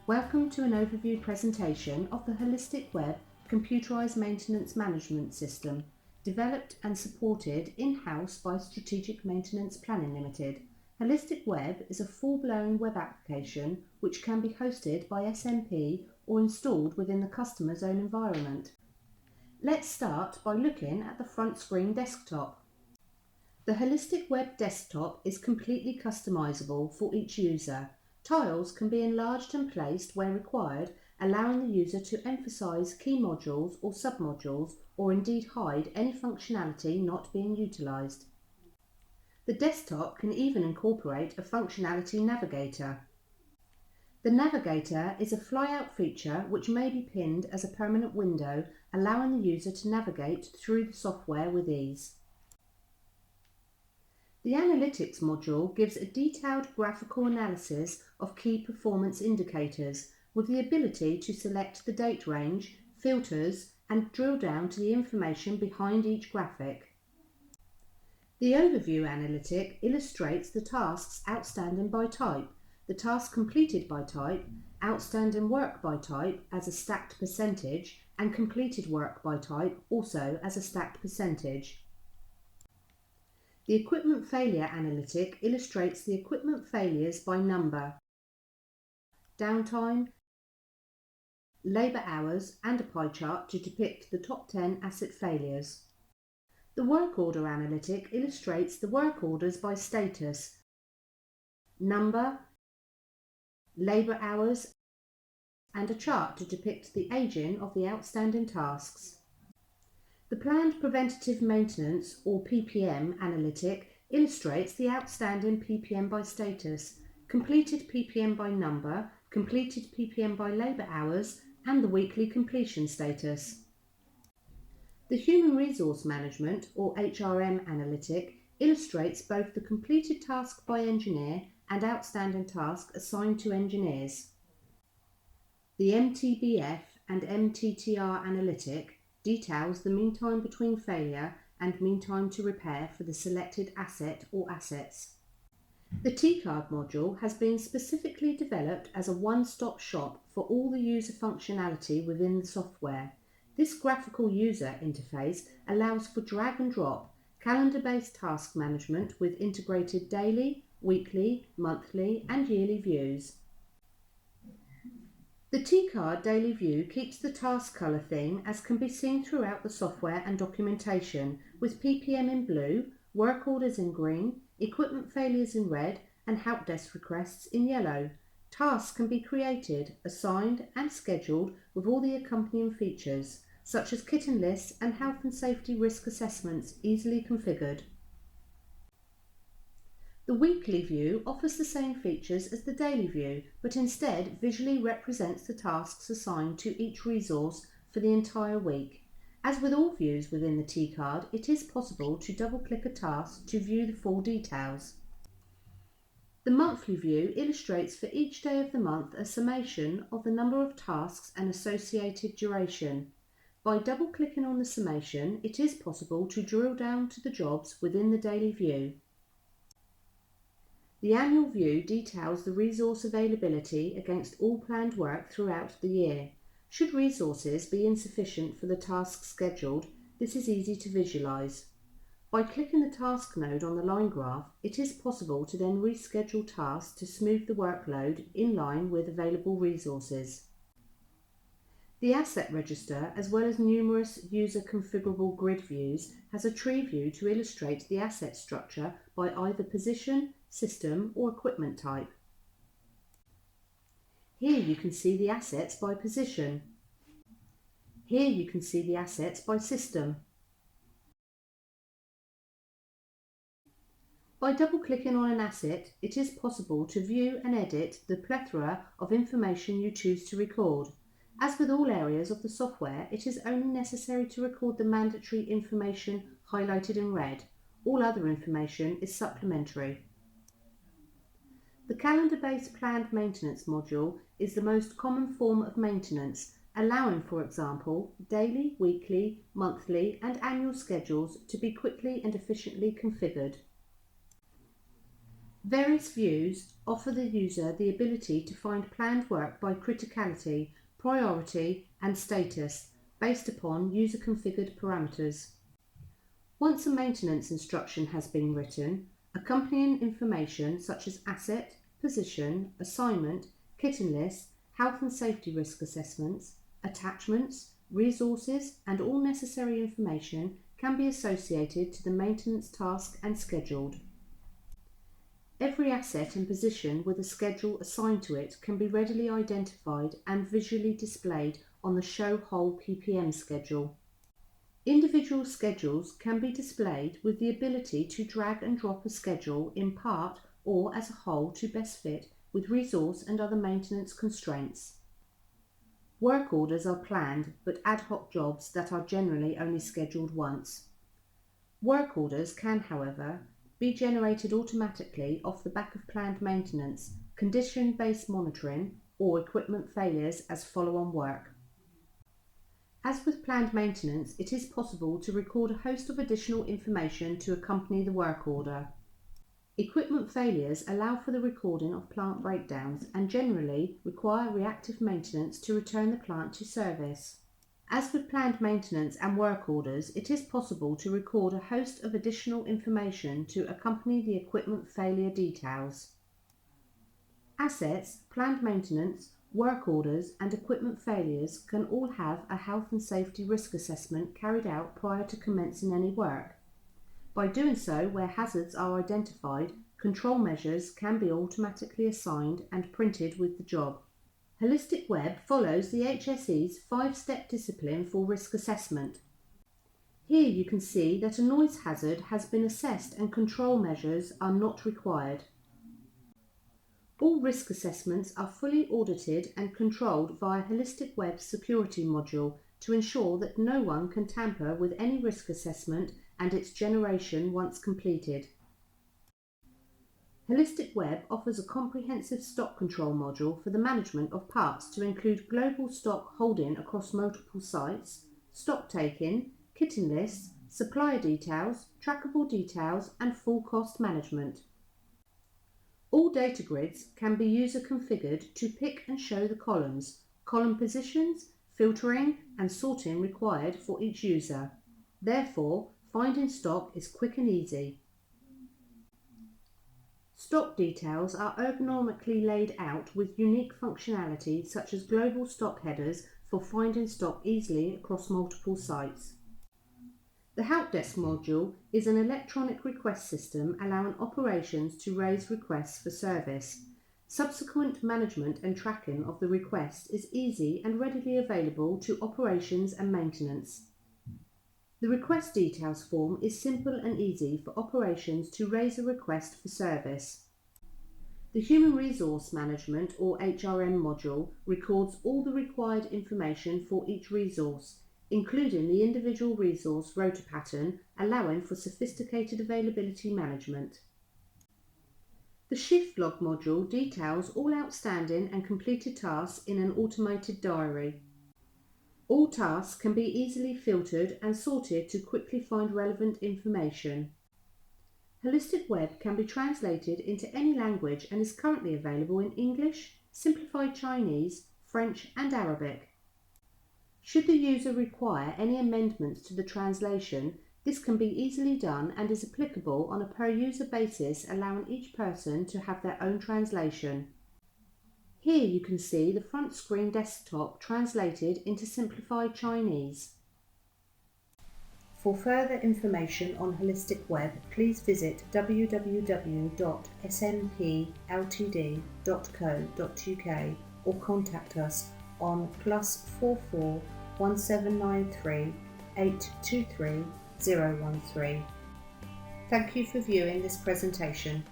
Welcome to an overview presentation of the HolisTech Web Computerized Maintenance Management System, developed and supported in-house by Strategic Maintenance Planning Limited. HolisTech Web is a full-blown web application which can be hosted by SMP or installed within the customer's own environment. Let's start by looking at the front screen desktop. The HolisTech Web desktop is completely customizable for each user. Tiles can be enlarged and placed where required, allowing the user to emphasize key modules or submodules, or indeed hide any functionality not being utilized. The desktop can even incorporate a functionality navigator. The navigator is a flyout feature which may be pinned as a permanent window, allowing the user to navigate through the software with ease. The Analytics module gives a detailed graphical analysis of key performance indicators with the ability to select the date range, filters, and drill down to the information behind each graphic. The Overview Analytic illustrates the tasks outstanding by type, the task completed by type, outstanding work by type as a stacked percentage, and completed work by type also as a stacked percentage. The Equipment Failure Analytic illustrates the equipment failures by number, downtime, labour hours, and a pie chart to depict the top 10 asset failures. The Work Order Analytic illustrates the work orders by status, number, labour hours, and a chart to depict the aging of the outstanding tasks. The Planned Preventative Maintenance, or PPM, analytic illustrates the outstanding PPM by status, completed PPM by number, completed PPM by labour hours, and the weekly completion status. The Human Resource Management, or HRM, analytic illustrates both the completed task by engineer and outstanding task assigned to engineers. The MTBF and MTTR analytic details the mean time between failure and mean time to repair for the selected asset or assets. The T-Card module has been specifically developed as a one-stop shop for all the user functionality within the software. This graphical user interface allows for drag and drop, calendar-based task management with integrated daily, weekly, monthly, and yearly views. The T-Card Daily View keeps the task colour theme as can be seen throughout the software and documentation, with PPM in blue, work orders in green, equipment failures in red, and help desk requests in yellow. Tasks can be created, assigned, and scheduled with all the accompanying features, such as kit and lists and health and safety risk assessments easily configured. The weekly view offers the same features as the daily view, but instead visually represents the tasks assigned to each resource for the entire week. As with all views within the T-Card, it is possible to double-click a task to view the full details. The monthly view illustrates for each day of the month a summation of the number of tasks and associated duration. By double-clicking on the summation, it is possible to drill down to the jobs within the daily view. The annual view details the resource availability against all planned work throughout the year. Should resources be insufficient for the tasks scheduled, this is easy to visualise. By clicking the task node on the line graph, it is possible to then reschedule tasks to smooth the workload in line with available resources. The Asset Register, as well as numerous user configurable grid views, has a tree view to illustrate the asset structure by either position, system, or equipment type. Here you can see the assets by position. Here you can see the assets by system. By double-clicking on an asset, it is possible to view and edit the plethora of information you choose to record. As with all areas of the software, it is only necessary to record the mandatory information highlighted in red. All other information is supplementary. The calendar-based planned maintenance module is the most common form of maintenance, allowing, for example, daily, weekly, monthly, and annual schedules to be quickly and efficiently configured. Various views offer the user the ability to find planned work by criticality, priority, and status based upon user-configured parameters. Once a maintenance instruction has been written, accompanying information such as asset, position, assignment, kitting list, health and safety risk assessments, attachments, resources, and all necessary information can be associated to the maintenance task and scheduled. Every asset and position with a schedule assigned to it can be readily identified and visually displayed on the Show Whole PPM schedule. Individual schedules can be displayed with the ability to drag and drop a schedule in part or as a whole to best fit with resource and other maintenance constraints. Work orders are planned but ad hoc jobs that are generally only scheduled once. Work orders can, however, be generated automatically off the back of planned maintenance, condition-based monitoring, or equipment failures as follow-on work. As with planned maintenance, it is possible to record a host of additional information to accompany the work order. Equipment failures allow for the recording of plant breakdowns and generally require reactive maintenance to return the plant to service. As with planned maintenance and work orders, it is possible to record a host of additional information to accompany the equipment failure details. Assets, planned maintenance, work orders and equipment failures can all have a health and safety risk assessment carried out prior to commencing any work. By doing so, where hazards are identified, control measures can be automatically assigned and printed with the job. HolisTech Web follows the HSE's 5-step discipline for risk assessment. Here you can see that a noise hazard has been assessed and control measures are not required. All risk assessments are fully audited and controlled via HolisTech Web's security module to ensure that no one can tamper with any risk assessment and its generation once completed. HolisTech Web offers a comprehensive stock control module for the management of parts to include global stock holding across multiple sites, stock taking, kitting lists, supplier details, trackable details, and full cost management. All data grids can be user configured to pick and show the columns, column positions, filtering and sorting required for each user. Therefore, finding stock is quick and easy. Stock details are ergonomically laid out with unique functionality such as global stock headers for finding stock easily across multiple sites. The Help Desk module is an electronic request system allowing operations to raise requests for service. Subsequent management and tracking of the request is easy and readily available to operations and maintenance. The request details form is simple and easy for operations to raise a request for service. The Human Resource Management or HRM module records all the required information for each resource, including the individual resource rota pattern, allowing for sophisticated availability management. The Shift Log module details all outstanding and completed tasks in an automated diary. All tasks can be easily filtered and sorted to quickly find relevant information. HolisTech Web can be translated into any language and is currently available in English, Simplified Chinese, French and Arabic. Should the user require any amendments to the translation, this can be easily done and is applicable on a per-user basis, allowing each person to have their own translation. Here you can see the front screen desktop translated into Simplified Chinese. For further information on HolisTech Web, please visit www.smpltd.co.uk or contact us on +44 1793 823 013. Thank you for viewing this presentation.